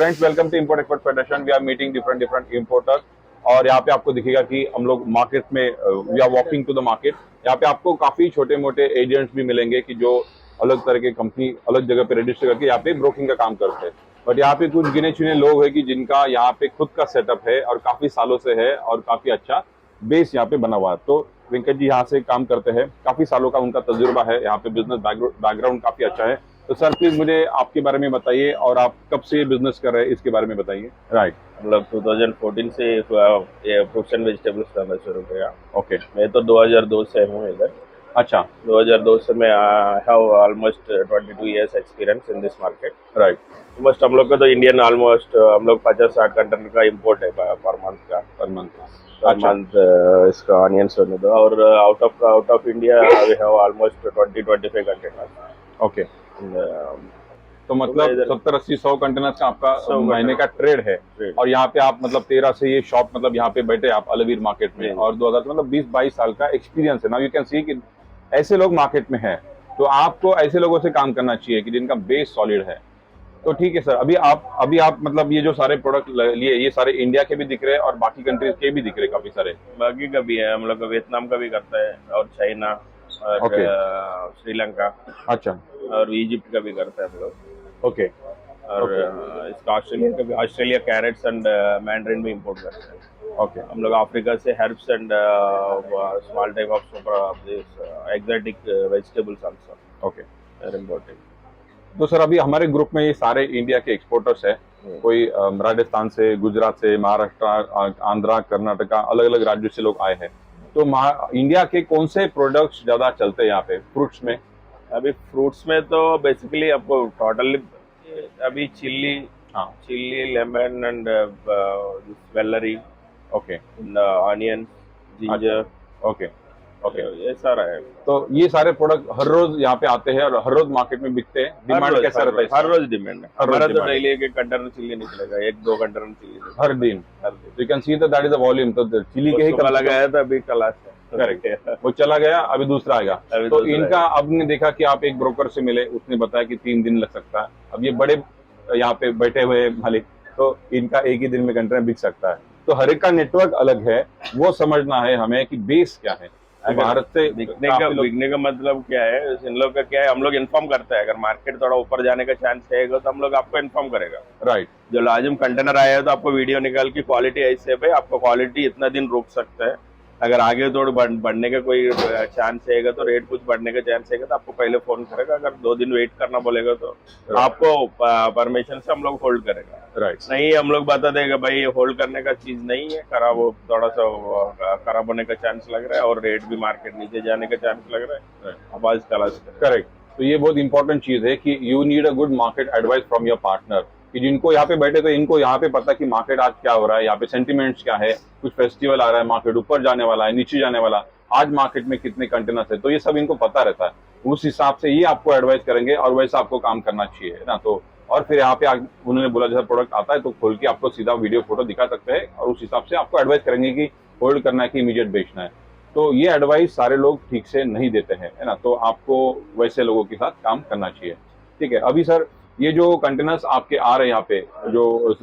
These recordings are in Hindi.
Friends, welcome to import expert federation. We are meeting different importers और यहाँ पे आपको दिखेगा कि हम लोग मार्केट में we are walking to the market. यहाँ पे आपको काफी छोटे मोटे एजेंट्स भी मिलेंगे कि जो अलग तरह के कंपनी अलग जगह पे रजिस्टर करके यहाँ पे ब्रोकिंग का काम करते हैं। बट यहाँ पे कुछ गिने चुने लोग हैं कि जिनका यहाँ पे खुद का सेटअप है और काफी सालों से है और काफी अच्छा बेस यहाँ पे बना हुआ है। तो वेंकट जी यहाँ से काम करते हैं, काफी सालों का उनका तजुर्बा है, यहाँ पे बिजनेस बैकग्राउंड काफी अच्छा है। तो सर प्लीज मुझे आपके बारे में बताइए और आप कब से बिजनेस कर रहे हैं इसके बारे में बताइए। राइट, मतलब 2014 से ये फ्रूट्स एंड वेजिटेबल्स करना शुरू किया। ओके। मैं तो 2002 से हूँ इधर। अच्छा, 2002 से मैं have almost 22 years experience in this market. Right. Almost हम लोग का तो इंडियन ऑलमोस्ट हम लोग 50-60 कंटेनर का इम्पोर्ट है पर मंथ का। Per month. पर मंथ इसका ऑनियंस होने दो। और out of India we have almost 20-25 container. Okay, तो मतलब 70-80-100 कंटेनर्स का आपका महीने का ट्रेड है। और यहाँ पे आप मतलब 13 से ये शॉप मतलब यहाँ पे बैठे आप अलवीर मार्केट में और 2000 मतलब 20-22 साल का एक्सपीरियंस है ना। यू कैन सी कि ऐसे लोग मार्केट में हैं, तो आपको ऐसे लोगों से काम करना चाहिए कि जिनका बेस सॉलिड है। तो ठीक है सर, अभी आप मतलब ये जो सारे प्रोडक्ट लिए ये सारे इंडिया के भी दिख रहे हैं और बाकी कंट्रीज के भी दिख रहे हैं काफी सारे। बाकी का भी है, हम लोग का वियतनाम का भी करता है और चाइना और श्रीलंका। अच्छा, और इजिप्ट का भी करता है हम लोग। ओके। और इसका ऑस्ट्रेलिया का भी, ऑस्ट्रेलिया कैरेट्स एंड मैंड्रिन भी इंपोर्ट करते हैं। ओके, हम लोग अफ्रीका से herbs and small type of this exotic vegetables also okay are imported. तो सर अभी हमारे ग्रुप में ये सारे इंडिया के एक्सपोर्टर्स है। कोई राजस्थान से, गुजरात से, महाराष्ट्र, आंध्रा, कर्नाटका, अलग अलग राज्यों से लोग आए हैं। तो इंडिया के कौन से प्रोडक्ट्स ज्यादा चलते हैं यहाँ पे फ्रूट्स में? अभी फ्रूट्स में तो बेसिकली आपको टोटली अभी चिल्ली, हाँ, chilli, lemon and Valerie, okay, onion, ginger, okay, okay, ये सारा है। तो ये सारे प्रोडक्ट हर रोज यहाँ पे आते हैं और हर रोज मार्केट में बिकते हैं। डिमांड कैसा रहता है? हर रोज डिमांड है हमारा। तो डेली एक कंटेनर चिल्ली निकलेगा, 1-2 कंटेनर चिल्ली हर दिन। You can see that is the volume. तो चिल्ली के ही कल लगाया था, अभी कल आता है। करेक्ट, वो चला गया, अभी दूसरा आएगा। तो इनका अब ने देखा कि आप एक ब्रोकर से मिले, उसने बताया कि 3 दिन लग सकता है। अब ये बड़े यहाँ पे बैठे हुए मालिक, तो इनका एक ही दिन में कंटेनर बिक सकता है। तो हर एक का नेटवर्क अलग है, वो समझना है हमें कि बेस क्या है। भारत से बिकने का मतलब क्या है, इन लोग का क्या है, हम लोग इन्फॉर्म करते हैं। अगर मार्केट थोड़ा ऊपर जाने का चांस रहेगा तो हम लोग आपको इन्फॉर्म करेगा। राइट, जो लाजिम कंटेनर आया है तो आपको वीडियो निकाल की क्वालिटी ऐसे है भाई, आपको क्वालिटी इतना दिन रुक सकता है। अगर आगे थोड़ा बढ़ने का कोई चांस रहेगा तो रेट कुछ बढ़ने का चांस रहेगा तो आपको पहले फोन करेगा। अगर 2 दिन वेट करना बोलेगा तो आपको परमिशन से हम लोग होल्ड करेगा। राइट, नहीं हम लोग बता देगा भाई ये होल्ड करने का चीज नहीं है, खराब हो, थोड़ा सा खराब होने का चांस लग रहा है और रेट भी मार्केट नीचे जाने का चांस लग रहा है, आप आज तलाश करें। करेक्ट। तो ये बहुत इंपॉर्टेंट चीज है कि you need a good market advice from your partner, कि जिनको यहाँ पे बैठे तो इनको यहाँ पे पता कि मार्केट आज क्या हो रहा है, यहाँ पे सेंटिमेंट्स क्या है, कुछ फेस्टिवल आ रहा है, मार्केट ऊपर जाने वाला है, नीचे जाने वाला, आज मार्केट में कितने कंटेनर्स है, तो ये सब इनको पता रहता है। उस हिसाब से ये आपको एडवाइस करेंगे और वैसा आपको काम करना चाहिए, है ना। तो और फिर यहाँ पे उन्होंने बोला जैसा प्रोडक्ट आता है तो खोल के आपको सीधा वीडियो फोटो दिखा सकते हैं और उस हिसाब से आपको एडवाइस करेंगे कि होल्ड करना है कि इमीडिएट बेचना है। तो ये एडवाइस सारे लोग ठीक से नहीं देते हैं, है ना। तो आपको वैसे लोगों के साथ काम करना चाहिए। ठीक है, अभी सर ये जो कंटेनर्स आपके आ रहे हैं यहाँ पे, जो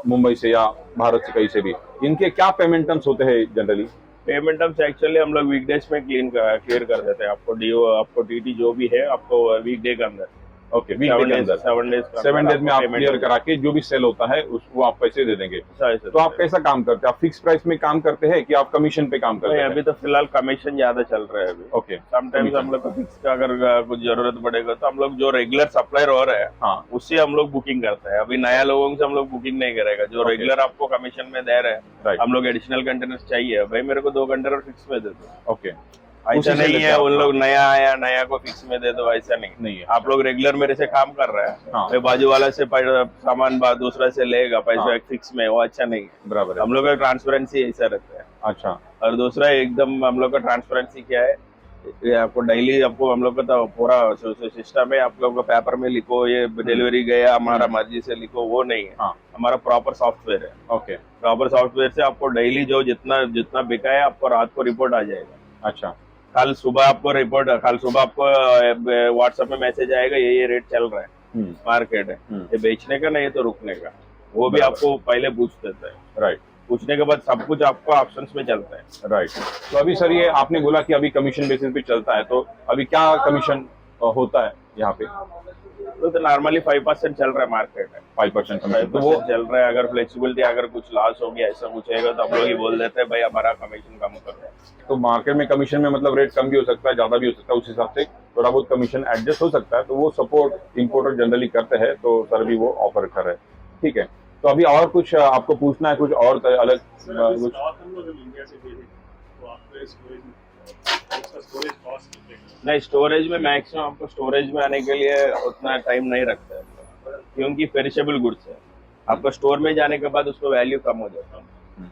मुंबई से या भारत से कहीं से भी, इनके क्या पेमेंट टर्म्स होते हैं जनरली? पेमेंट टर्म्स एक्चुअली हम लोग वीकडेज में क्लियर कर देते हैं। आपको डीओ, आपको टीटी जो भी है, आपको वीकडे के अंदर, ओके, 7 डेज में आप क्लियर करा के जो भी सेल होता है उसको आप पैसे दे देंगे। तो आप कैसा काम करते हैं? आप फिक्स प्राइस में काम करते हैं कि आप कमीशन पे काम करते हैं? अभी तो फिलहाल कमीशन ज्यादा चल रहा है अभी। ओके, समटाइम्स हम लोग को फिक्स का अगर कुछ जरूरत पड़ेगा तो हम लोग जो रेगुलर सप्लायर हो रहे हैं, हाँ, उससे हम लोग बुकिंग करते हैं। अभी नया लोगों से हम लोग बुकिंग नहीं करेगा। जो रेगुलर आपको कमीशन में दे रहे हैं, हम लोग एडिशनल कंटेनर चाहिए भाई, मेरे को 2 कंटेनर फिक्स में दे दो। ओके, ऐसा नहीं है उन लोग नया आया नया को फिक्स में दे दो, ऐसा नहीं है। आप लोग रेगुलर मेरे से काम कर रहे हैं, हाँ, बाजू वाला से सामान दूसरा से लेगा पैसा फिक्स में, वो अच्छा नहीं है। बराबर है। हम लोग का ट्रांसपेरेंसी ऐसा रहता है। अच्छा, और दूसरा एकदम हम लोग का ट्रांसपेरेंसी क्या है, ये आपको डेली आपको हम लोग का तो पूरा सिस्टम है। आप लोग का पेपर में लिखो ये डिलीवरी गया हमारा मर्जी से लिखो, वो नहीं है। हाँ, हमारा प्रॉपर सॉफ्टवेयर है। ओके, प्रॉपर सॉफ्टवेयर से आपको डेली जो जितना बिका है आपको रात को रिपोर्ट आ जाएगा। अच्छा, कल सुबह आपको रिपोर्ट, कल सुबह आपको व्हाट्सएप में मैसेज आएगा ये रेट चल रहा है, मार्केट है, ये बेचने का नहीं, ये तो रुकने का। वो भी बराबर। आपको पहले पूछ देता है, राइट पूछने के बाद सब कुछ आपको ऑप्शंस में चलता है। राइट। तो अभी सर ये आपने बोला कि अभी कमीशन बेसिस पे चलता है, तो अभी क्या कमीशन होता है यहाँ पे? तो नॉर्मली 5% चल रहा है मार्केट में, 5% कमीशन, तो 5% वो चल रहा है। अगर फ्लेक्सिबिलिटी, अगर कुछ लॉस हो गया ऐसा कुछ आएगा तो हम लोग ही बोल देते हैं भाई हमारा कमीशन कम कर दो। तो मार्केट में कमीशन में मतलब रेट कम भी हो सकता है, ज्यादा भी हो सकता है, उस हिसाब से थोड़ा बहुत कमीशन एडजस्ट हो सकता है, तो वो सपोर्ट इंपोर्टर जनरली करते हैं, तो सर भी वो ऑफर कर रहे हैं। ठीक है, तो अभी और कुछ आपको पूछना है, कुछ और अलग सर अभी कुछ? स्टॉक हम लोग इंडिया से भेजे तो आपको स्टोरेज कॉस्ट कितना? नहीं, स्टोरेज में मैक्सिमम आपको स्टोरेज में आने के लिए उतना टाइम नहीं रखता है, क्योंकि पेरिशेबल गुड्स है। आपको स्टोर में जाने के बाद उसको वैल्यू कम हो जाता है।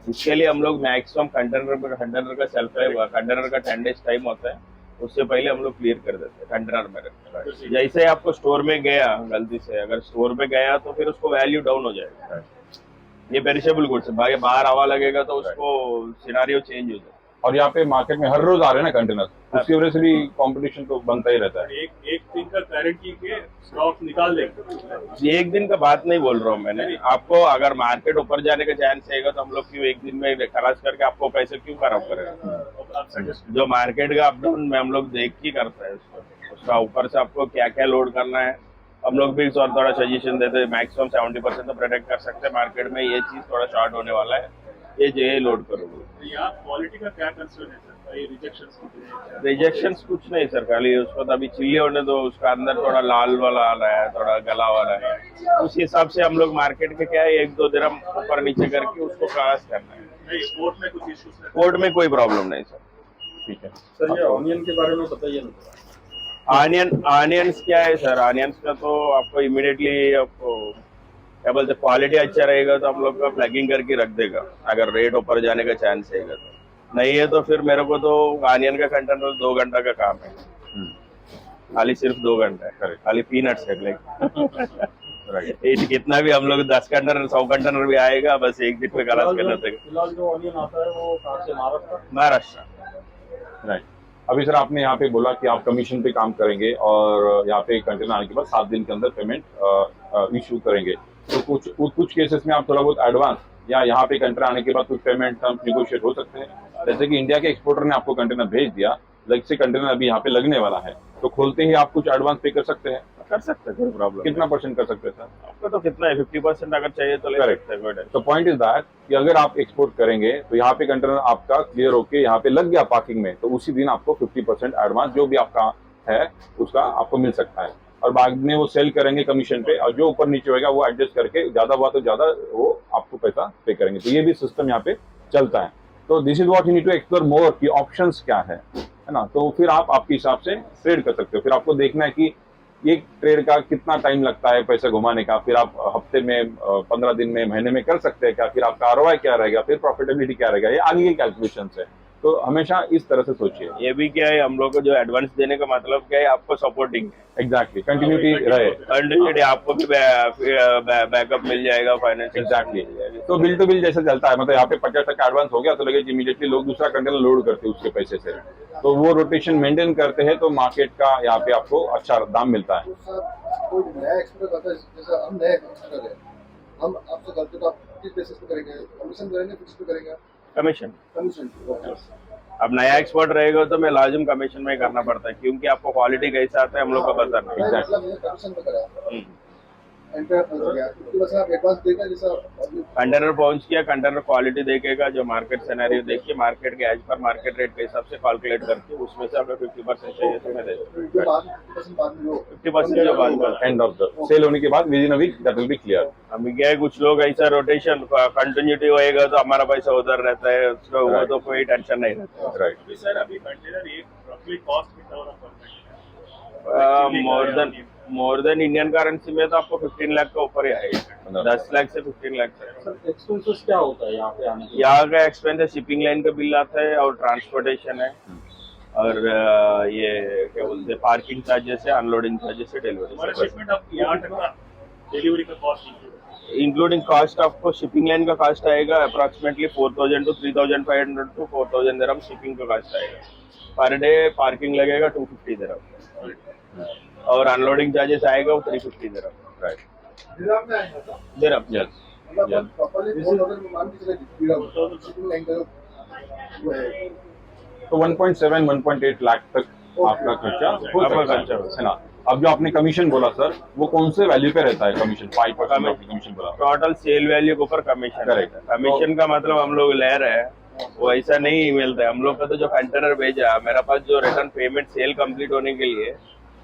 इसके लिए हम लोग मैक्सिमम कंटेनर का सेल्फ लाइफ, कंटेनर का 10 डेज टाइम होता है, उससे पहले हम लोग क्लियर कर देते हैं कंटेनर में रखते हैं। जैसे ही आपको स्टोर में गया गलती से, अगर स्टोर में गया तो फिर उसको वैल्यू डाउन हो जाएगा। ये पेरिशेबल गुड्स है, बाहर हवा लगेगा तो उसको सिनारियो चेंज हो जाएगा। और यहाँ पे मार्केट में हर रोज आ रहे हैं ना कंटेनर, उसकी वजह से भी कंपटीशन तो बनता ही रहता है। एक दिन का गारंटी के स्टॉक निकाल देंगे। एक दिन का बात नहीं बोल रहा हूँ मैंने आपको। अगर मार्केट ऊपर जाने का चांस रहेगा तो हम लोग क्यों एक दिन में खलास करके आपको पैसे क्यों खराब करेंगे? आप सजेस्ट जो मार्केट का अपडाउन में हम लोग देख के करते हैं उसका ऊपर से आपको क्या क्या लोड करना है हम लोग भी थोड़ा सजेशन देते हैं। मैक्सिमम 70% तो प्रोटेक्ट कर सकते हैं मार्केट में, ये चीज थोड़ा शॉर्ट होने वाला है, ये लोड करोगे। यहाँ क्वालिटी का क्या कंसर्न है सर? ये रिजेक्शंस कुछ नहीं सर, खाली उसको तो अभी चिल्ली होने दो, उसका अंदर थोड़ा लाल वाला आ रहा है, थोड़ा गला वाला है, उस हिसाब से हम लोग मार्केट के क्या है 1-2 दिरहम ऊपर नीचे करके उसको क्रॉस करना है। नहीं, कोर्ट में कुछ इश्यूज है? कोर्ट में कोई प्रॉब्लम नहीं सर। ठीक है सर ये ऑनियन के बारे में बताइए ना। ऑनियंस क्या है सर? ऑनियंस का तो आपको इमीडिएटली आपको क्या बोलते, क्वालिटी अच्छा रहेगा तो हम लोग का फ्लैगिंग करके रख देगा, अगर रेट ऊपर जाने का चांस रहेगा तो। नहीं है तो फिर मेरे को तो ऑनियन का कंटेनर 2 घंटा का काम है, खाली सिर्फ 2 घंटा है, खाली पीनट्स है राइट। कितना भी हम लोग 10 कंटेनर 100 कंटेनर भी आएगा, बस एक दिन में खलास कर देते। फिलहाल जो ऑनियन आता है वो कहाँ से? महाराष्ट्र। राइट। अभी सर आपने यहाँ पे बोला कि आप कमीशन पे काम करेंगे और यहाँ पे कंटेनर आने के बाद 7 दिन के अंदर पेमेंट इशू करेंगे, तो कुछ केसेस में आप थोड़ा बहुत एडवांस या यहाँ पे कंटेनर आने के बाद कुछ पेमेंट टर्म्स निगोशिएट हो सकते हैं। जैसे कि इंडिया के एक्सपोर्टर ने आपको कंटेनर भेज दिया, लाइक से कंटेनर अभी यहाँ पे लगने वाला है, तो खोलते ही आप कुछ एडवांस पे कर सकते हैं? कर सकते हैं, कोई प्रॉब्लम। कितना % कर सकते हैं सर? आपको तो कितना है 50% अगर चाहिए तो ले सकते हैं, कोई टेंशन। तो पॉइंट इज दैट कि अगर आप एक्सपोर्ट करेंगे तो यहाँ पे कंटेनर आपका क्लियर होके यहाँ पे लग गया पार्किंग में, तो उसी दिन आपको 50% एडवांस जो भी आपका है उसका आपको मिल सकता है, और बाद में वो सेल करेंगे कमीशन पे, और जो ऊपर नीचे होगा वो एडजस्ट करके ज्यादा हुआ तो ज्यादा वो आपको पैसा पे करेंगे। तो ये भी सिस्टम यहाँ पे चलता है। तो this is what you need to explore more कि ऑप्शंस क्या है ना। तो फिर आप आपके हिसाब से ट्रेड कर सकते हो। फिर आपको देखना है कि ये ट्रेड का कितना टाइम लगता है पैसे घुमाने का, फिर आप हफ्ते में 15 दिन में महीने में कर सकते हैं क्या, फिर आपका आरओआई क्या रहेगा, फिर प्रॉफिटेबिलिटी क्या रहेगा, ये आगे की कैलकुलेशन है। तो हमेशा इस तरह से सोचिए। ये भी क्या है, हम लोग को जो एडवांस देने का मतलब क्या है, आपको सपोर्टिंग एग्जैक्टली, कंटिन्यूटी रहे, कंटिन्यूटी, आपको भी बैकअप मिल जाएगा, फाइनेंशियल। एग्जैक्टली। तो बिल टू बिल जैसे चलता है, मतलब यहाँ पे 50% एडवांस हो गया तो लगे इमीडिएटली लोग दूसरा कंटेनर लोड करते हैं उसके पैसे से, तो वो रोटेशन मेंटेन करते हैं, तो मार्केट का यहाँ पे आपको अच्छा दाम मिलता है। कोई नया एक्सपोर्टर आता है, जैसे हम नए एक्सपोर्टर हैं, हम आपसे करते तो आप किस बेसिस पे करेंगे? कमीशन करेंगे, फिक्स पे करेंगे? कमीशन। कमीशन। अब नया एक्सपोर्ट रहेगा तो मैं लाजिम कमीशन में ही करना पड़ता है, क्योंकि आपको क्वालिटी कैसा आता है हम लोग को पता नहीं। मतलब ये कमीशन पे करा एंटर हो गया, उसकी वजह से आप एडवांस देगा, जैसा कंटेनर पहुंच किया, कंटेनर क्वालिटी देखेगा, जो मार्केट सिनेरियो देखिए, मार्केट के एज पर मार्केट रेट के हिसाब से कैलकुलेट करके उसमें से आपको 50% चाहिए तो मैं दे दूंगा। जो बाद 50% बाद में लो, 50% जो बाद में एंड ऑफ द सेल होने के बाद within a week that will be clear. अभी क्या है, कुछ लोग ऐसा रोटेशन कंटिन्यूटी होएगा तो हमारा पैसा उधर रहता है, उसका वो तो कोई टेंशन नहीं रहता। राइट। सर अभी कंटेनर एक रफली कॉस्ट कितना होगा पर container? More than Indian currency में तो आपको 15 लाख का ऊपर ही आएगा, 10 लाख से 15 लाख तक। सर एक्सपेंसेस क्या होता है यहाँ पे आने के? यहाँ का एक्सपेंस है, शिपिंग लाइन का बिल आता है और ट्रांसपोर्टेशन है, और ये क्या बोलते हैं, पार्किंग चार्जेस है, अनलोडिंग चार्जेस है, हमारा डिलीवरी शिपमेंट आप यहाँ तक का डिलीवरी का कॉस्ट इंक्लूडिंग कॉस्ट। आपको शिपिंग लाइन का कॉस्ट आएगा approximately 4,000 to 3,500 to 4,000 dirham shipping का कॉस्ट आएगा पर डे। पार्किंग लगेगा 250 दिरहम, और अनलोडिंग चार्जेस आएगा वो 350 दिरहम। राइट। दिरहम में आएगा तो दिरहम। यस। मतलब प्रॉपर्ली 4,000 मान के चले पीड़ा शिपिंग लाइन का वो है तो 1.7 1.8 लाख तक आपका खर्चा हो आपका सकता खर्चा है ना। अब जो आपने कमीशन बोला सर, वो कौन से वैल्यू पे रहता है कमीशन? 5% आपने कमीशन बोला। टोटल सेल वैल्यू के ऊपर कमीशन Correct. कमीशन का मतलब हम लोग ले रहे हैं वो ऐसा नहीं मिलता है। हम लोग का तो जो कंटेनर भेजा मेरे पास जो रिटर्न पेमेंट सेल कंप्लीट होने के लिए,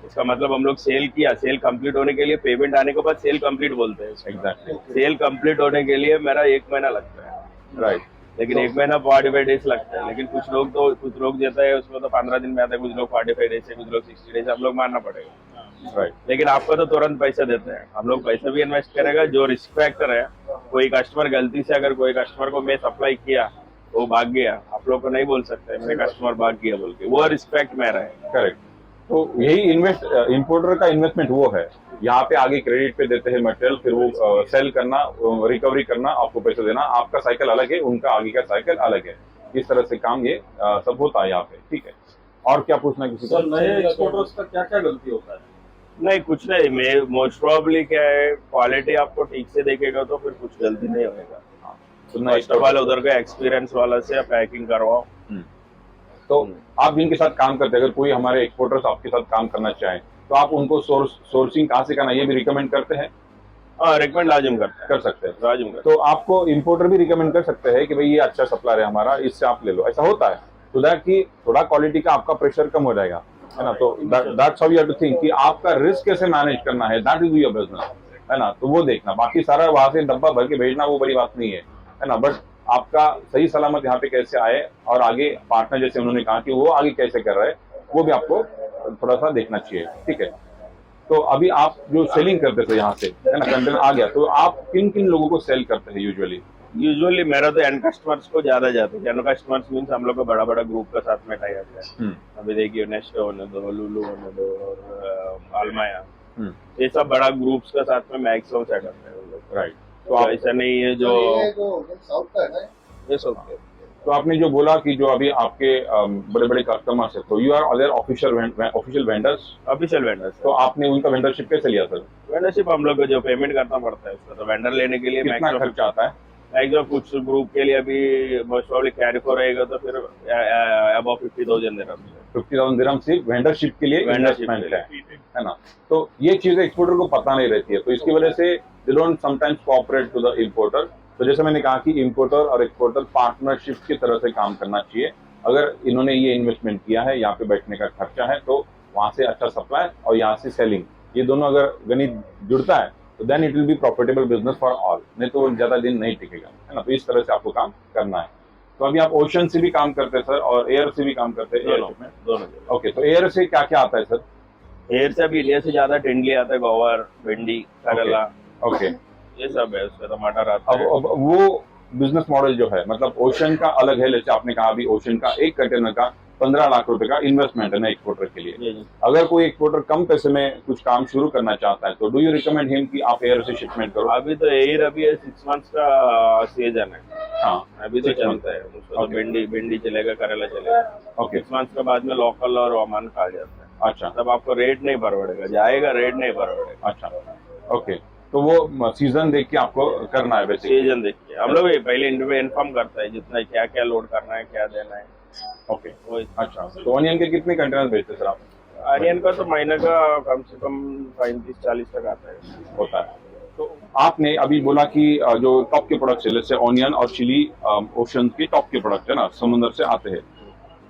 इसका मतलब हम लोग सेल किया, सेल कंप्लीट होने के लिए पेमेंट आने के बाद सेल कंप्लीट बोलते हैं। एग्जैक्टली, सेल कंप्लीट होने के लिए मेरा 1 महीना लगता है, राइट। लेकिन 1 महीना 45 डेज लगता है। लेकिन कुछ लोग देता है उसमें तो 15 दिन में आता है, कुछ लोग 45 डेज से, कुछ लोग 60 डेज, हम लोग मानना पड़ेगा। राइट, लेकिन आपको तो तुरंत पैसे देते हैं, हम लोग पैसे भी इन्वेस्ट करेगा। जो रिस्क फैक्टर है, कोई कस्टमर गलती से अगर कोई कस्टमर को मैं सप्लाई किया वो भाग गया, आप लोग को नहीं बोल सकते मेरे कस्टमर भाग गया बोल के, वो रिस्पेक्ट मेरा है। करेक्ट। तो यही इंपोर्टर का इन्वेस्टमेंट वो है, यहाँ पे आगे क्रेडिट पे देते हैं मटेरियल, फिर वो सेल करना, रिकवरी करना, आपको पैसे देना। आपका साइकिल अलग है, उनका आगे का साइकिल अलग है। इस तरह से काम ये सब होता है यहाँ पे, ठीक है। और क्या पूछना है किसी को? सर नए एक्सपोर्टर्स का क्या क्या गलती होता है? नहीं कुछ नहीं, मैं मोस्ट प्रोबेबली क्या है, क्वालिटी आपको ठीक से देखेगा तो फिर कुछ गलती नहीं होगा। तो फर्स्ट ऑफ ऑल उधर का एक्सपीरियंस वाला से पैकिंग करवाओ। तो आप जिनके साथ काम करते हैं, अगर कोई हमारे एक्सपोर्टर्स आपके साथ काम करना चाहें, तो आप उनको सोर्सिंग कहाँ से करना ये भी रिकमेंड करते हैं? हाँ रिकमेंड लाजिम करते हैं, कर सकते हैं। लाजिम करते तो आपको इंपोर्टर भी रिकमेंड कर सकते हैं कि भाई ये अच्छा सप्लायर है हमारा, इससे आप ले लो। ऐसा होता है तो दैट कि थोड़ा क्वालिटी का आपका प्रेशर कम हो जाएगा, है ना। तो that's how you have to think कि आपका रिस्क कैसे मैनेज करना है, दैट इज योर बिजनेस, है ना। तो वो देखना, बाकी सारा वहां से डब्बा भर के भेजना वो बड़ी बात नहीं है ना। बट आपका सही सलामत यहाँ पे कैसे आए, और आगे पार्टनर जैसे उन्होंने कहा कि वो आगे कैसे कर रहे हैं, वो भी आपको थोड़ा सा देखना चाहिए, ठीक है। तो अभी आप जो सेलिंग करते थे यहाँ से, है ना, कंटेनर आ गया, तो आप किन किन लोगों को सेल करते हैं यूजुअली? यूजुअली मेरा तो एंड कस्टमर्स को ज्यादा जाते हैं। एंड कस्टमर्स मीन्स हम लोग को बड़ा बड़ा ग्रुप के साथ में टाई अप है। अभी देखिए नेस्टो होने दो, लुलु होने दो, और आलमाया, ये सब बड़ा ग्रुप्स के साथ में मैक्सिमम सेटअप है हम लोग। राइट। तो आप ऐसा नहीं है जो ये साउथ का है ना ये सब। तो आपने जो बोला कि जो अभी आपके बड़े बड़े कस्टमर्स है, तो you are other official vendors. Official vendors, तो आपने उनका वेंडरशिप कैसे लिया सर? वेंडरशिप हम लोग को जो पेमेंट करना पड़ता है उसका, तो वेंडर लेने के लिए कितना खर्चा आता है? मैक्सिमम कुछ ग्रुप के लिए अभी मोस्ट प्रोबेबली कैरी फॉर रहेगा तो फिर अबाउ 50,000 दिरहम। 50,000 दिरहम सिर्फ वेंडरशिप के लिए इन्वेस्टमेंट है ना। तो ये चीजें एक्सपोर्टर को पता नहीं रहती है, तो इसकी वजह से they don't sometimes cooperate to the importer. तो जैसे मैंने कहा कि इंपोर्टर और एक्सपोर्टर पार्टनरशिप की तरह से काम करना चाहिए। अगर इन्होंने ये इन्वेस्टमेंट किया है, यहाँ पे बैठने का खर्चा है, तो वहां से अच्छा सप्लाई और यहाँ से सेलिंग, ये दोनों अगर गणित जुड़ता है तो then it will be profitable business for all, नहीं तो ज्यादा दिन नहीं टिकेगा, है ना। तो इस तरह से आपको काम करना है। तो अभी आप ओशन से भी काम करते हैं सर, और एयर से भी काम करते हैं? दोनों। ओके, तो एयर से क्या क्या आता है सर? एयर से अभी इंडिया से ज्यादा टिंडली आता है, गोवर, भिंडी, करेला, ओके। ये सब है। उसका टमाटर आता है। अब वो बिजनेस मॉडल जो है, मतलब ओशन का अलग है। जैसे आपने कहा अभी ओशन का एक कंटेनर का 15 लाख रुपए का इन्वेस्टमेंट है ना एक्सपोर्टर के लिए। अगर कोई एक्सपोर्टर कम पैसे में कुछ काम शुरू करना चाहता है, तो डू यू रिकमेंड हिम कि आप एयर से शिपमेंट करो? अभी तो एयर अभी 6 मंथ्स का सीजन है। हाँ, अभी तो चलता है उसको। तो भिंडी चलेगा, करेला चलेगा। ओके। 6 मंथ्स के बाद में लोकल और ओमान खा जाता है। अच्छा, तब आपको रेट नहीं परवड़ेगा, जाएगा रेट नहीं परवड़ेगा। अच्छा, ओके। तो वो सीजन देख के आपको करना है बेसिकली? सीजन देख के हम लोग पहले इन्फॉर्म करता है जितना क्या क्या लोड करना है, क्या देना है। ओके, अच्छा। तो ऑनियन के कितने कंटेनर भेजते सर आप? ऑनियन का तो महीने का कम से कम 35-40 तक आता है, होता है। तो आपने अभी बोला कि जो टॉप के प्रोडक्ट्स है, जैसे ऑनियन और चिली ओशन के टॉप के प्रोडक्ट है ना, समुद्र से आते हैं।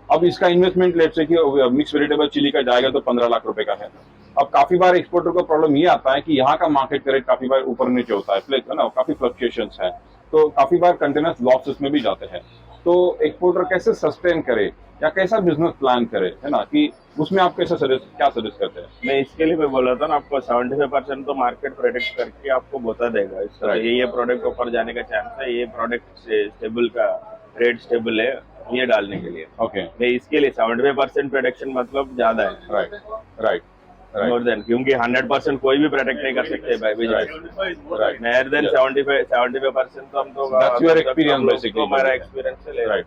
अब इसका इन्वेस्टमेंट लेट से कि मिक्स वेजिटेबल चिली का जाएगा तो 15 लाख रुपए का है। अब काफी बार एक्सपोर्टर को प्रॉब्लम ये आता है कि यहाँ का मार्केट रेट काफी बार ऊपर नीचे होता है ना, काफी फ्लक्चुएशंस है, तो काफी बार कंटेनर्स लॉसेस में भी जाते हैं। तो एक्सपोर्टर कैसे सस्टेन करे या कैसा बिजनेस प्लान करे, है ना, कि उसमें आप कैसे क्या सजेस्ट करते हैं? मैं इसके लिए मैं बोला था ना आपको 75% तो मार्केट प्रोडक्ट करके आपको बता देगा इसका ये प्रोडक्ट ऊपर जाने का चांस है, ये प्रोडक्ट स्टेबल का रेट स्टेबल है, ये डालने के लिए। ओके, मैं इसके लिए 75% प्रोडक्शन मतलब ज्यादा है। राइट मोर देन, क्योंकि 100% कोई भी प्रोडक्ट नहीं कर सकते भाई बिजनेस। राइट, मोर देन 75% तो हम तो That's your experience basically. हमारा एक्सपीरियंस से ले रहे हैं।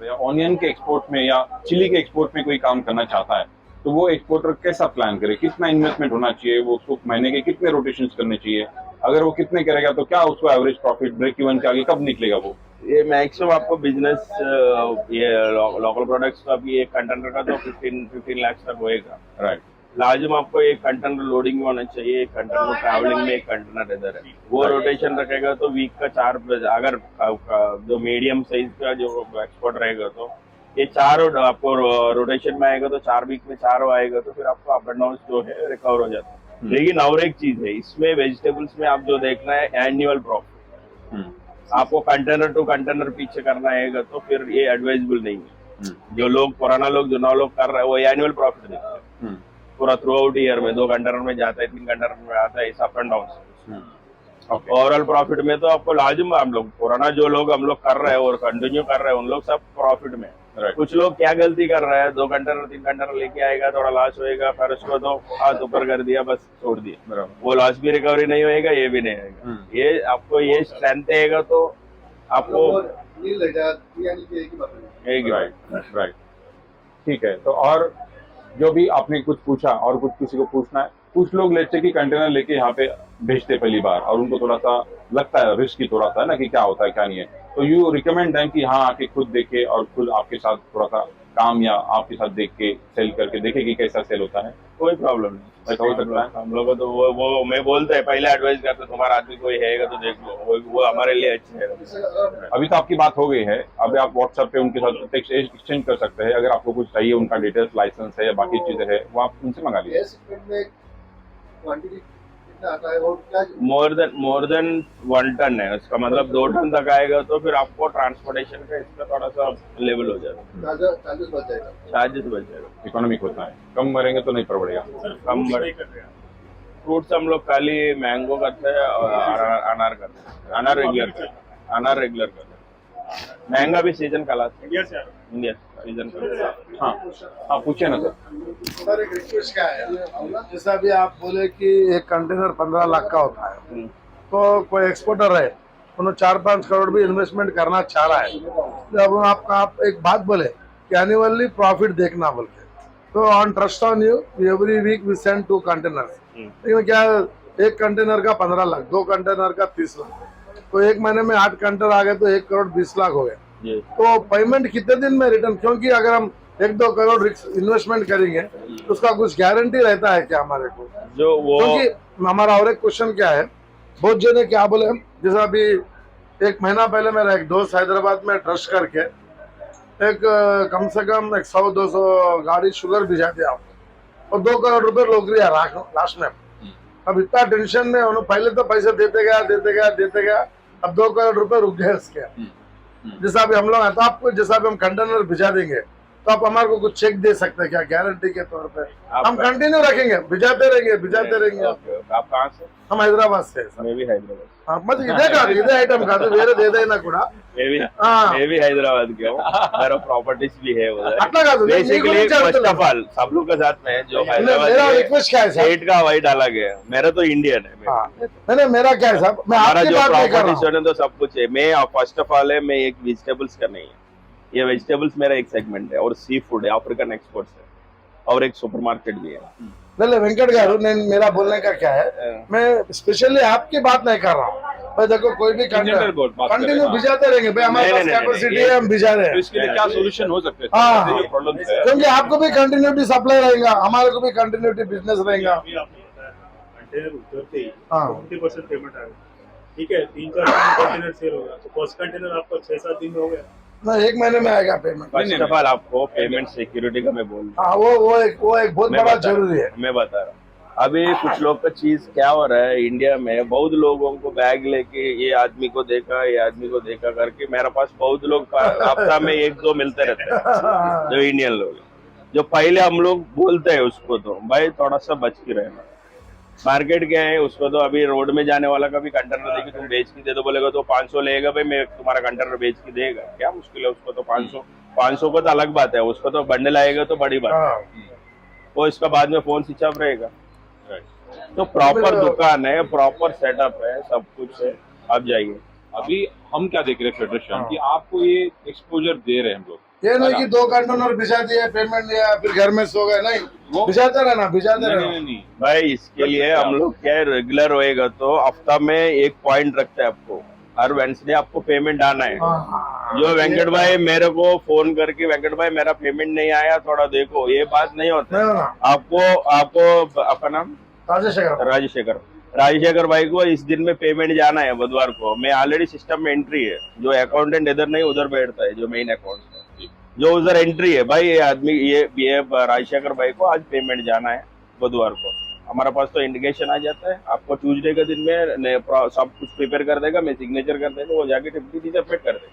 राइट। ऑनियन के एक्सपोर्ट में या चिली के एक्सपोर्ट में कोई काम करना चाहता है, तो वो एक्सपोर्टर कैसा प्लान करे, कितना इन्वेस्टमेंट होना चाहिए, वो उसको महीने के कितने रोटेशंस करने चाहिए, अगर वो कितने करेगा तो क्या उसको एवरेज प्रॉफिट ब्रेक इवन के आगे कब निकलेगा वो? ये मैक्सिमम आपको बिजनेस ये लोकल प्रोडक्ट्स का भी एक कंटेनर का तो 15 लाख तक होएगा। राइट। लाजिम आपको एक कंटेनर लोडिंग में होना चाहिए, एक कंटेनर ट्रैवलिंग में, एक कंटेनर इधर है, वो रोटेशन रखेगा तो वीक का 4, अगर जो मीडियम साइज का जो एक्सपोर्ट रहेगा तो ये 4 आपको रोटेशन में आएगा तो 4 वीक में 4 आएगा तो फिर आपको अप एंड डाउन जो है रिकवर हो जाता है। लेकिन और एक चीज है इसमें, वेजिटेबल्स में आप जो देखना है एनुअल प्रॉफिट, आपको कंटेनर टू कंटेनर पीछे करना आएगा तो फिर ये एडवाइजेबल नहीं है। जो लोग पुराना लोग जो नौ लोग कर रहे हैं वो एनुअल प्रॉफिट देखते हैं पूरा थ्रू आउट ईयर में, 2 कंटेनर में जाता है, 3 कंटेनर में आता है, इस up and down. Overall profit में तो आपको लाजिम हम लोग पुराना जो लोग हम लोग कर रहे हैं और कंटिन्यू कर रहे हैं उन लोग सब प्रॉफिट में। कुछ लोग क्या गलती कर रहे हैं, 2 कंटेनर 3 कंटेनर लेके आएगा, थोड़ा लॉस होएगा, फिर उसको तो हाथ ऊपर कर दिया, बस छोड़ दिया, वो लॉस भी रिकवरी नहीं होएगा, ये भी नहीं आएगा। ये आपको ये स्ट्रेंथ रहेगा तो आपको राइट। ठीक है, तो और जो भी आपने कुछ पूछा और कुछ किसी को पूछना है, कुछ लोग लेते कि कंटेनर लेके यहाँ पे भेजते पहली बार और उनको थोड़ा सा लगता है रिस्क ही थोड़ा सा है ना कि क्या होता है क्या नहीं है, तो यू रिकमेंड दें कि हाँ आके खुद देखे और खुद आपके साथ थोड़ा सा काम या आपके साथ देख के सेल करके देखे कि कैसा सेल होता है? कोई प्रॉब्लम नहीं, ऐसा हो सकता है। हम लोग तो वो मैं बोलते हैं पहले एडवाइस करते, तुम्हारा आदमी कोई है तो देख लो, वो हमारे लिए अच्छे है। अभी तो आपकी बात हो गई है, अभी आप व्हाट्सएप पे उनके साथ टेक्स्ट एक्सचेंज कर सकते हैं, अगर आपको कुछ चाहिए उनका डिटेल्स, लाइसेंस है या बाकी चीजें है वो आप उनसे मंगा लीजिए। मोर देन 1 टन है, उसका मतलब 2 टन तक आएगा तो फिर आपको ट्रांसपोर्टेशन का इसका थोड़ा सा लेवल हो जाएगा, चार्जेस बच जाएगा, इकोनॉमिक होता है, कम भरेंगे तो नहीं पड़ेगा। कम फ्रूट्स हम लोग खाली मैंगो करते हैं और अनार करते हैं, अनार रेगुलर करते हैं, महंगा भी सीजन का लाते हैं, इंडिया सीजन का। हाँ पूछिए ना सर। एक रिक्वेस्ट क्या है, जैसा भी आप बोले कि एक कंटेनर 15 लाख का होता है, तो कोई एक्सपोर्टर है उन्होंने 4-5 करोड़ भी इन्वेस्टमेंट करना चाह रहा है, जब आप एक बात बोले कि एनुअली प्रॉफिट देखना बोल के, तो on trust on you every week we send 2 container. लेकिन क्या एक कंटेनर का 15 लाख, 2 कंटेनर का 30 लाख, तो एक महीने में 8 कंटेनर आ गए तो 1 करोड़ 20 लाख हो गए। तो पेमेंट कितने दिन में रिटर्न, क्योंकि अगर हम 1-2 करोड़ इन्वेस्टमेंट करेंगे तो उसका कुछ गारंटी रहता है क्या हमारे को? जो वो क्योंकि हमारा और एक क्वेश्चन क्या है, बहुत जने क्या बोले, जैसा अभी 1 महीना पहले मेरा एक दोस्त हैदराबाद में ट्रस्ट करके एक कम से कम 100-200 गाड़ी शुगर भिजा दिया और 2 करोड़ रुपए लोग लिया लास्ट में। अब इतना टेंशन में उन्होंने पहले तो पैसे देते गया, अब 2 करोड़ रुपए रुक गए उसके। जैसा भी हम लोग तो आपको जैसा भी हम कंटेनर भिजा देंगे तो आप हमारे को कुछ चेक दे सकते हैं क्या गारंटी के तौर पे? हम कंटिन्यू रखेंगे, भिजाते रहेंगे। आप कहाँ से? हम हैदराबाद से। मैं भी हैदराबाद। हाँ, मतलब इधर आइटम का वेरे दे देना కూడా। मैं भी हैदराबाद के हूँ, मेरा प्रॉपर्टीज भी है उधर। అట్లా కాదు, बेसिकली फर्स्ट ऑफ ऑल सब लोग के साथ में जो मेरा रिक्वेस्ट क्या है साहब, स्टेट का वाइट अलग है, मेरा तो इंडियन है। मैंने मेरा क्या है साहब, मैं हमारा आपकी जो बात नहीं कर रहा प्रॉपर्टीज है तो सब कुछ है। मैं फर्स्ट ऑफ ऑल है, मैं एक वेजिटेबल्स का नहीं है, ये वेजिटेबल्स मेरा एक सेगमेंट है और सी फूड है, अफ्रीकन एक्सपोर्ट्स है और एक सुपरमार्केट भी है। नहीं वेंकट गारू, मेरा बोलने का क्या है, मैं स्पेशली आपकी बात नहीं कर रहा हूँ। भाई देखो कोई भी कंटिन्यू भिजाते रहेंगे भाई, हमारे पास कैपेसिटी है, हम भिजा रहे हैं। इसके लिए क्या सोल्यूशन हो सकते हैं? हाँ, प्रॉब्लम है क्योंकि आपको भी कंटिन्यूटी सप्लाई रहेगा, हमारे को भी कंटिन्यूटी बिजनेस रहेगा। अभी आपको पता है कंटेनर उतरते ही हाँ। 50% पेमेंट आएगा, ठीक है, 3-4 कंटेनर सेल होगा तो फर्स्ट कंटेनर आपका 6-7 दिन में हो गया ना, 1 महीने में आएगा पेमेंट। फर्स्ट ऑफ ऑल आपको पेमेंट सिक्योरिटी का मैं बोल रहा हाँ, वो एक बहुत बड़ा जरूरी है। मैं बता रहा हूँ। अभी कुछ लोग का चीज क्या हो रहा है इंडिया में, बहुत लोगों को बैग लेके ये आदमी को देखा करके, मेरे पास बहुत लोग हफ्ता में 1-2 मिलते रहते हैं जो इंडियन लोग, जो पहले हम लोग बोलते हैं उसको तो भाई थोड़ा सा बच के रहना। मार्केट क्या है, उसको तो अभी रोड में जाने वाला का भी कंटेनर देके तुम बेच के दे दो, बोलेगा तो 500 लेगा भाई, मैं तुम्हारा कंटेनर बेच के देगा, क्या मुश्किल है उसको तो 500 को तो अलग बात है, उसको तो बंडल आएगा तो बड़ी बात है, वो इसका बाद में फोन स्विच ऑफ रहेगा। तो प्रॉपर दुकान है, प्रॉपर सेटअप है, सब कुछ है, आप जाइए। अभी हम क्या देख रहे हैं फेडरेशन कि आपको ये एक्सपोजर दे रहे हैं हम लोग, ये नहीं कि 2 कंटेनर भिजा दिए, पेमेंट लिया, फिर घर में सो गए, नहीं, भिजाते रहना, भिजाते नहीं रहना। नहीं नहीं भाई इसके लिए हम लोग क्या है, रेगुलर होएगा तो हफ्ता में एक पॉइंट रखते हैं आपको, हर वेंसडे आपको पेमेंट आना है। हाँ, जो वेंकट भाई मेरे को फोन करके वेंकट भाई मेरा पेमेंट नहीं आया थोड़ा देखो, ये बात नहीं होता। नहीं होना। आपको आपका नाम राजेशेखर, राजेशेखर भाई को इस दिन में पेमेंट जाना है बुधवार को। मैं ऑलरेडी सिस्टम में एंट्री है, जो अकाउंटेंट इधर नहीं उधर बैठता है, जो मेन अकाउंट है जो उधर एंट्री है भाई, ये आदमी ये राजेशेखर भाई को आज पेमेंट जाना है बुधवार को। हमारा पास तो इंडिकेशन आ जाता है, आपको ट्यूजडे के दिन में सब कुछ प्रिपेयर कर देगा, मैं सिग्नेचर कर देगा, वो जाके टिप्पणी सबमिट कर देगा।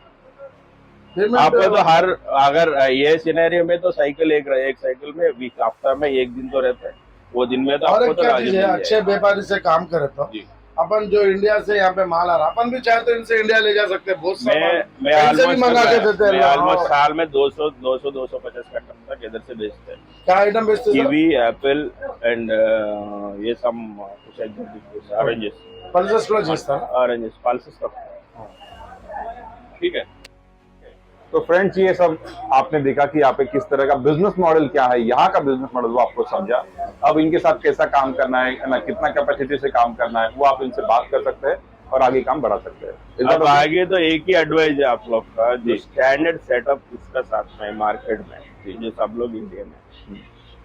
आपको तो हर अगर ये सिनेरियो में तो साइकिल एक साइकिल में वीक हफ्ता में एक दिन तो रहता है, वो दिन में तो और आपको एक तो क्या राजू चीज मिल है, जाएगा। अच्छे व्यापारी से काम करे तो जी। अपन जो इंडिया से यहाँ पे माल आ रहा, अपन भी चाहे तो इनसे इंडिया ले जा सकते हैं, बहुत सामान मैं कहीं से भी मंगा के देते हैं। ऑलमोस्ट हाँ। साल में 250 का टन तक इधर से बेचते हैं। क्या आइटम बेचते हैं? कीवी, एप्पल एंड ये सब कुछ ऑरेंजेस, पल्सेस प्लस जिसता ऑरेंजेस पल्सेस का। ठीक है। तो फ्रेंड्स ये सब आपने देखा कि यहाँ पे किस तरह का बिजनेस मॉडल क्या है, यहाँ का बिजनेस मॉडल वो आपको समझा। अब इनके साथ कैसा काम करना है ना, कितना कैपेसिटी से काम करना है, वो आप इनसे बात कर सकते हैं और आगे काम बढ़ा सकते हैं। अब आगे तो एक ही एडवाइस है आप लोग का, जो स्टैंडर्ड सेटअप इसका साथ में मार्केट में जो सब लोग इंडिया में,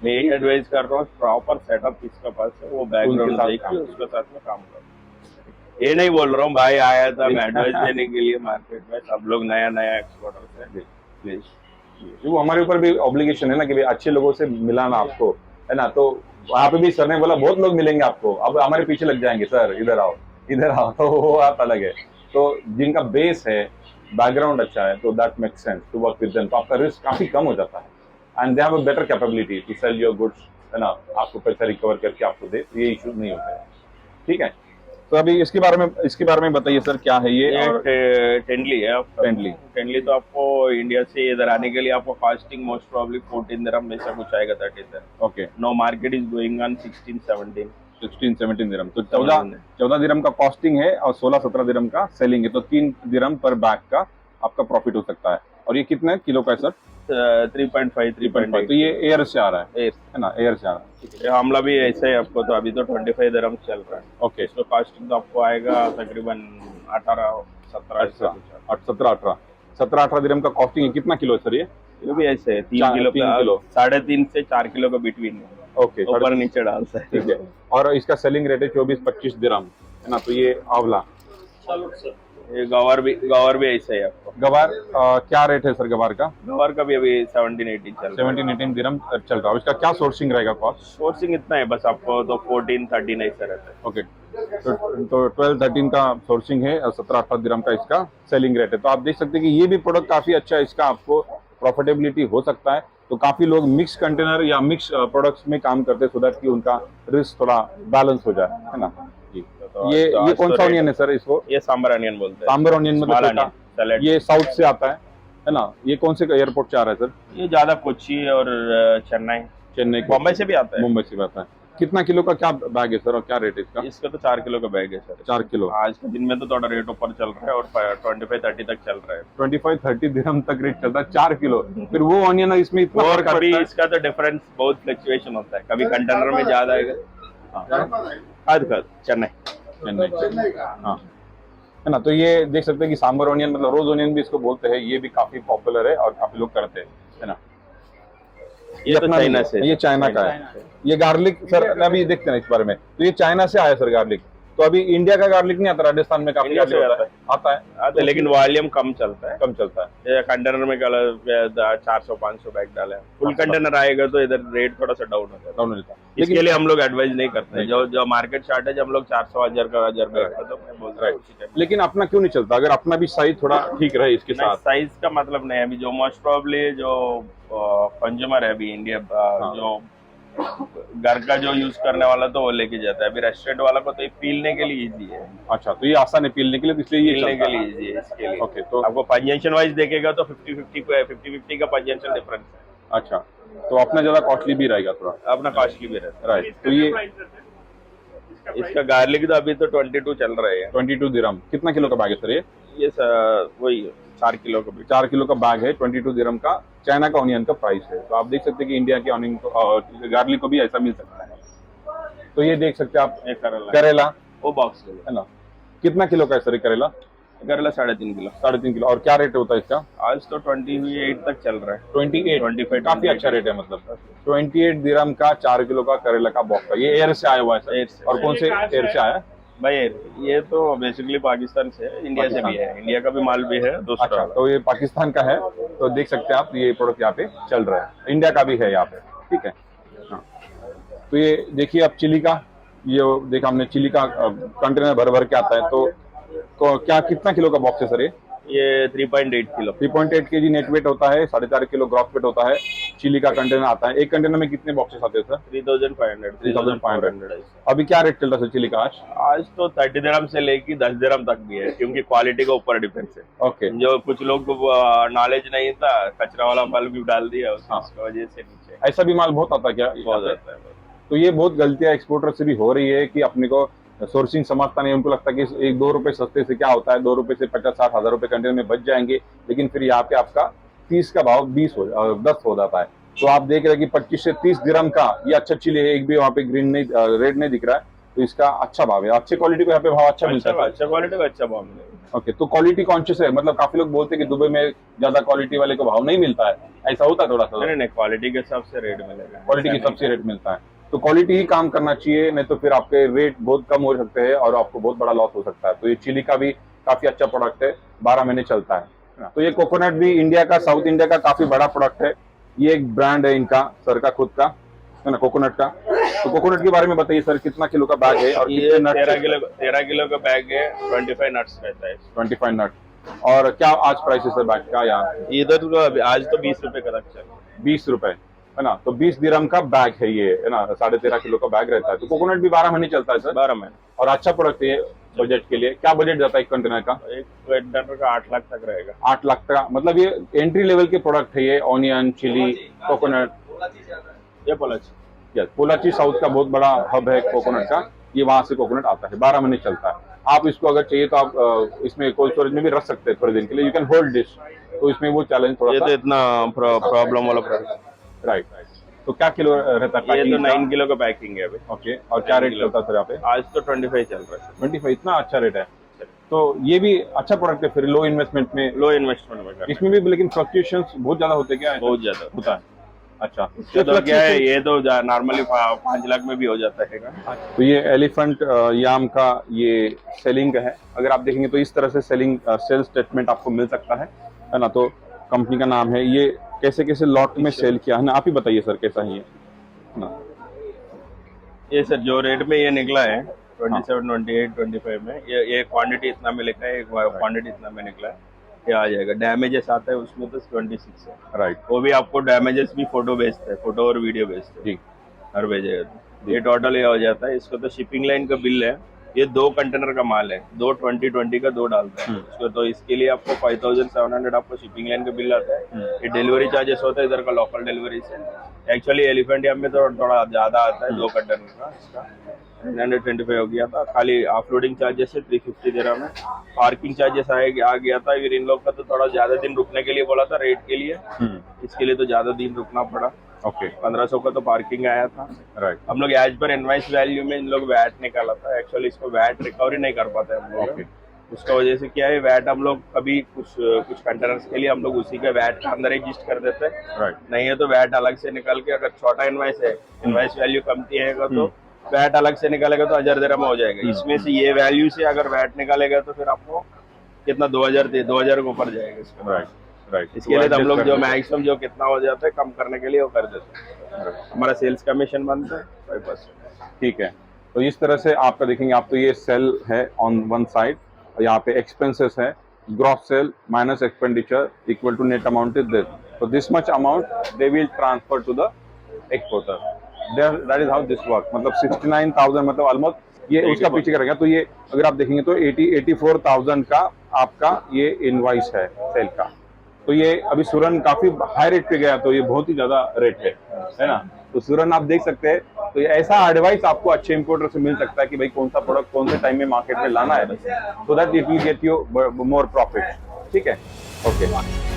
मैं यही एडवाइस कर रहा हूँ, प्रॉपर सेटअप किसका पास है वो बैकग्राउंड देख के उसके साथ में काम करो। ये नहीं बोल रहा हूँ भाई आया था मैं एडवाइस देने के लिए मार्केट में, सब लोग नया नया एक्सपोर्टर है, प्लीज वो हमारे ऊपर भी ऑब्लिगेशन है ना कि भाई अच्छे लोगों से मिलाना आपको, है ना। तो वहाँ पे भी सर ने बोला बहुत लोग मिलेंगे आपको, अब हमारे पीछे लग जाएंगे सर इधर आओ इधर आओ, तो वो बात अलग है। तो जिनका बेस है, बैकग्राउंड अच्छा है, तो that make sense to work with them, तो आपका रिस्क काफी कम हो जाता है and they have a better capability to sell your goods, है ना। आपको पैसा रिकवर करके आपको दे, ये इशू नहीं होता है। ठीक है, तो अभी इसके बारे में बताइए सर, क्या है ये? और टेंडली है, टेंडली तो आपको इंडिया से इधर आने के लिए आपको कॉस्टिंग मोस्ट प्रॉब्ली 14 दिरहम में से कुछ आएगा, that is okay. No market is going on 16-17 dirham, तो 14 दिरहम का कॉस्टिंग है और 16-17 दिरहम का सेलिंग है, तो 3 दिरहम पर बैग का आपका प्रॉफिट हो सकता है। और ये कितने किलो का है सर? 3.5 तो ये एयर से आ रहा है ना, एयर से आ रहा है। आमला भी ऐसे है, आपको तो अभी तो 25 दिरहम चल रहा है। ओके, इसका कॉस्टिंग तो आपको आएगा तकरीबन 17-18 दिरहम का कॉस्टिंग है। कितना किलो है सर ये? ये भी ऐसे है 3 किलो 3.5 से 4 किलो का बिटवीन है, ओके, ऊपर नीचे डालता है। ठीक है। और इसका सेलिंग रेट है 24-25 दिरहम, है ना। तो ये आंवला, ये गवार भी ऐसे है आपको। गवार क्या रेट है सर गवार का? गवार का भी अभी 17-18 चल रहा है। 17-18 दिरहम चल रहा है। इसका क्या सोर्सिंग रहेगा कॉस्ट? सोर्सिंग इतना है बस, आपको तो 14-13 ऐसा रहता है। ओके, तो 12-13 का सोर्सिंग है और 17-18 दिरहम का इसका सेलिंग रेट है। तो आप देख सकते हैं कि ये भी प्रोडक्ट काफी अच्छा है, इसका आपको प्रॉफिटेबिलिटी हो सकता है। तो काफी लोग मिक्स कंटेनर या मिक्स प्रोडक्ट्स में काम करते हैं, सो दैट कि उनका रिस्क थोड़ा बैलेंस हो जाए, है ना जी। ये कौन सा ऑनियन है सर इसको? ये सांबर ऑनियन बोलते हैं। सांबर ऑनियन मतलब छोटा, ये साउथ से आता है ना। ये कौन से एयरपोर्ट से आ रहा है सर? ये ज्यादा कोची और चेन्नई बॉम्बे से भी आता है। मुंबई से भी आता है। कितना किलो का क्या बैग है सर और क्या रेट है इसका? इसका तो 4 किलो का बैग है सर। 4 किलो। आज के दिन में तो थोड़ा रेट ऊपर चल रहा है और 25-30 तक चल रहा है। 25-30 दिरहम तक रेट चलता है 4 किलो। फिर वो ऑनियन है इसमें इतना और फर्क कभी पड़ता है? इसका तो डिफरेंस बहुत फ्लक्चुएशन होता है, कभी कंटेनर में ज्यादा आएगा। चेन्नई हाँ, है ना। तो ये देख सकते हैं कि सांबर ऑनियन मतलब रोज ऑनियन भी इसको बोलते हैं, ये भी काफी पॉपुलर है और काफी लोग करते हैं, है ना। ये तो अपना चाइना नहीं, से, ये चाइना का है। ये गार्लिक सर अभी देखते हैं इस बारे में, तो ये चाइना से आया सर गार्लिक। तो अभी इंडिया का गार्लिक नहीं आता, राजस्थान में काफी इंडिया से आता है, लेकिन वॉल्यूम कम चलता है, कम चलता है। ये कंटेनर में 400-500 बैग डाले, फुल कंटेनर आएगा तो इधर रेट थोड़ा सा डाउन हो जाता है। डाउन होता है। इसके लिए हम लोग एडवाइस नहीं करते हैं। जो मार्केट चार्ट है, जब हम लोग 400,000 का बैग तो मैं बोल रहा हूँ। लेकिन अपना क्यों नहीं चलता? अगर अपना भी साइज थोड़ा ठीक रहे इसके साथ। साइज का मतलब नहीं है, अभी जो मोस्ट प्रॉब्ली जो कंज्यूमर है अभी इंडिया, जो घर का जो यूज करने वाला तो वो लेके जाता है। अभी रेस्टोरेंट वाला को तो ये पीलने के लिए इजी है। अच्छा, तो ये आसान है पीलने के लिए, इसलिए ये पीलने चलता के है। लिए इजी है इसके लिए। ओके, तो आपको पंजेंशन वाइज देखेगा तो 50-50 का पंजेंशन डिफरेंस है। अच्छा, तो अपना ज्यादा कॉस्टली भी रहेगा थोड़ा, अपना कॉस्टली भी रहता है। राइट। तो ये इसका गार्लिक तो अभी तो 22 चल रहा है। 22 दिरहम। कितना किलो का बैग है सर ये? ये वही 4 किलो का भी। 4 किलो का बैग है, 22 दिरहम का चाइना का ऑनियन का प्राइस है। तो आप देख सकते हैं कि इंडिया के ऑनियन को गार्लिक को भी ऐसा मिल सकता है। तो ये देख सकते हैं आप एक करेला करेला वो बॉक्स ले लो। है ना, कितना किलो का है सर ये करेला? करेला 3.5 किलो। 3.5 किलो। और क्या रेट होता है इसका? आज तो 28 तक चल रहा है। 28 25 काफी अच्छा रेट है, मतलब 28 दिरहम का 4 किलो का करेला का बॉक्स है। ये एयर से आया हुआ है सर? एयर से। और कौन से एयर से आया? भाई ये तो बेसिकली पाकिस्तान से है, इंडिया से भी है, इंडिया का भी माल भी है दूसरा। अच्छा, तो ये पाकिस्तान का है। तो देख सकते हैं आप ये प्रोडक्ट यहाँ पे चल रहा है, इंडिया का भी है यहाँ पे, ठीक है। हाँ, तो ये देखिए आप चिली का, ये देखा हमने चिली का कंटेनर भर भर के आता है। तो क्या कितना किलो का बॉक्स है सर ये 3.8 किलो। 3.8 kg नेट वेट होता है, 4.5 किलो ग्रॉस वेट होता है। चिली का कंटेनर आता है। एक कंटेनर में कितने बॉक्सेस आते हैं सर? 3,500। अभी क्या रेट चल रहा है सर चिली का आज? आज तो 30 दिरहम से लेके 10 दिरहम तक भी है, क्योंकि क्वालिटी के ऊपर डिपेंड्स है। ओके, जो कुछ लोग को नॉलेज नहीं था, कचरा वाला फल भी डाल दिया हाँ। उसकी वजह से नीचे ऐसा भी माल बहुत आता है क्या? बहुत आता है। तो ये बहुत गलतियां एक्सपोर्टर से भी हो रही है कि अपने को सोर्सिंग समझता नहीं। उनको लगता है कि 1-2 रुपए सस्ते से क्या होता है, 2 रुपए से 50-60 हजार रुपए कंटेनर में बच जाएंगे। लेकिन फिर यहाँ पे आपका 30 का भाव 10 हो जाता है। तो आप देख रहे हैं कि 25 से 30 दिरहम का ये अच्छा चिली है। एक भी वहाँ पे ग्रीन नहीं, रेड नहीं दिख रहा है। तो इसका अच्छा भाव है, अच्छी क्वालिटी को यहाँ पे भाव अच्छा मिलता है। अच्छा क्वालिटी का अच्छा भाव मिलेगा। ओके, तो क्वालिटी कॉन्शियस है, मतलब काफी लोग बोलते हैं कि दुबई में ज्यादा क्वालिटी वाले को भाव नहीं मिलता है, ऐसा होता है थोड़ा सा? नहीं, क्वालिटी के हिसाब से रेट मिलेगा, क्वालिटी के हिसाब से रेट मिलता है। तो क्वालिटी ही काम करना चाहिए, नहीं तो फिर आपके रेट बहुत कम हो सकते हैं और आपको बहुत बड़ा लॉस हो सकता है। तो ये चिली का भी काफी अच्छा प्रोडक्ट है, 12 महीने चलता है। तो ये कोकोनट भी इंडिया का, साउथ इंडिया का काफी बड़ा प्रोडक्ट है। ये एक ब्रांड है इनका, सर का खुद का है ना, कोकोनट का। तो कोकोनट के बारे में बताइए सर, कितना किलो का बैग है और ये कितने नट्स? 13 किलो का बैग है, 25 नट्स रहता है। 25 नट। और क्या आज प्राइस है सर बैग का? यहाँ इधर तो आज तो 20 रुपए का रखा है। 20 रुपए है ना। तो 20 दिरहम का बैग है ये, है ना, 13.5 किलो का बैग रहता है। तो कोकोनट भी 12 महीने चलता है सर? 12 महीने। और अच्छा प्रोडक्ट है बजट के लिए। क्या बजट जाता है एक कंटेनर का? एक कंटेनर का 8 लाख तक रहेगा। 8 लाख का, मतलब ये एंट्री लेवल के प्रोडक्ट है ये, ऑनियन, चिली, कोकोनट। ये पोलाची। यस, पोलाची साउथ का बहुत बड़ा हब है कोकोनट का। ये वहां से कोकोनट आता है, 12 महीने चलता है। आप इसको अगर चाहिए तो आप इसमें कोल्ड स्टोरेज में भी रख सकते हैं थोड़े दिन के लिए। You can hold this. तो इसमें वो चैलेंज थोड़ा ये सा तो इतना प्रॉब्लम वाला प्रोडक्ट। राइट। तो क्या किलो रहता है? ये तो 9 किलो का पैकिंग है अभी। ओके, और क्या रेट चलता है सर यहाँ पे? आज तो 25 चल रहा है। 25, इतना अच्छा रेट है। तो ये भी अच्छा प्रोडक्ट है फिर, लो इन्वेस्टमेंट में। लो इन्वेस्टमेंट में इसमें भी लेकिन फ्लक्चुएशंस बहुत ज्यादा होते क्या? बहुत ज्यादा होता है। अच्छा, तो क्या है, ये तो नॉर्मली 5 लाख में भी हो जाता है। तो ये एलिफेंट याम का ये सेलिंग का है। अगर आप देखेंगे तो इस तरह से सेल्स स्टेटमेंट आपको मिल सकता है ना। तो कंपनी का नाम है, ये कैसे कैसे लॉट में सेल किया है ना, आप ही बताइए सर कैसा है ये ना। ये सर जो रेट में ये निकला है 27, 28, 25 में, ये क्वांटिटी इतना में लिखा है, क्वांटिटी इतना में निकला है, ये आ जाएगा। डैमेजेस आता है उसमें तो 26 है। राइट। वो भी आपको डैमेजेस भी फोटो भेजते हैं, फोटो और वीडियो भेजते हैं जी। और भेजेगा तो ये टोटल ये हो जाता है। इसको तो शिपिंग लाइन का बिल है, ये 2 कंटेनर का माल है, 2 20 का 2 डालता है उसको। तो इसके लिए आपको 5700 आपको शिपिंग लाइन का बिल आता है। ये डिलीवरी चार्जेस होता है इधर का लोकल डिलीवरी से। एक्चुअली एलिफेंट यहाँ में तो थोड़ा ज्यादा आता है 2 कंटेनर का, इसका 925 हो गया था। खाली ऑफलोडिंग चार्जेस है 350 दिरहम है। पार्किंग चार्जेस आ गया था। फिर इन लोग का तो थोड़ा ज्यादा दिन रुकने के लिए बोला था रेट के लिए, इसके लिए तो ज्यादा दिन रुकना पड़ा। ओके, 1500 का तो पार्किंग आया था। राइट। हम लोग एज पर इनवाइस वैल्यू में इन लोग वैट निकाला था। एक्चुअली इसको वैट रिकवरी नहीं कर पाते हम लोग। उसका वजह से क्या है, वैट हम लोग कभी कुछ कंटेनर्स के लिए हम लोग उसी के वैट के अंदर एडजस्ट कर देते हैं। राइट। नहीं है तो वैट अलग से निकाल के, अगर छोटा इनवाइस है, इनवाइस वैल्यू कमती है तो वैट अलग से निकालेगा तो 1000 दिरहम हो जाएगा। इसमें से ये वैल्यू से अगर वैट निकालेगा तो फिर आपको कितना 2000 के ऊपर जाएगा इसका। राइट। राइट। इसके लिए तो हम लोग जो मैक्सिमम जो कितना हो जाता है कम करने के लिए वो कर देते हैं। हमारा सेल्स कमीशन बनता है 5%। ठीक है। तो इस तरह से आपका देखेंगे आप, तो ये सेल है ऑन वन साइड, और यहाँ पे एक्सपेंसेस है, gross sale minus expenditure equal to net amount is this. तो this much amount they will transfer to the exporter. That is how this work. मतलब 69,000, मतलब ऑलमोस्ट ये उसका पीछे करेगा। तो ये अगर आप देखेंगे तो 84,000 का आपका ये इनवॉइस है सेल का। तो ये अभी सुरन काफी हाई रेट पे गया, तो ये बहुत ही ज्यादा रेट है ना। तो सुरन आप देख सकते हैं। तो ये ऐसा एडवाइस आपको अच्छे इंपोर्टर से मिल सकता है कि भाई कौन सा प्रोडक्ट कौन से टाइम में मार्केट में लाना है, so that it will get you more profit. ठीक है, ओके।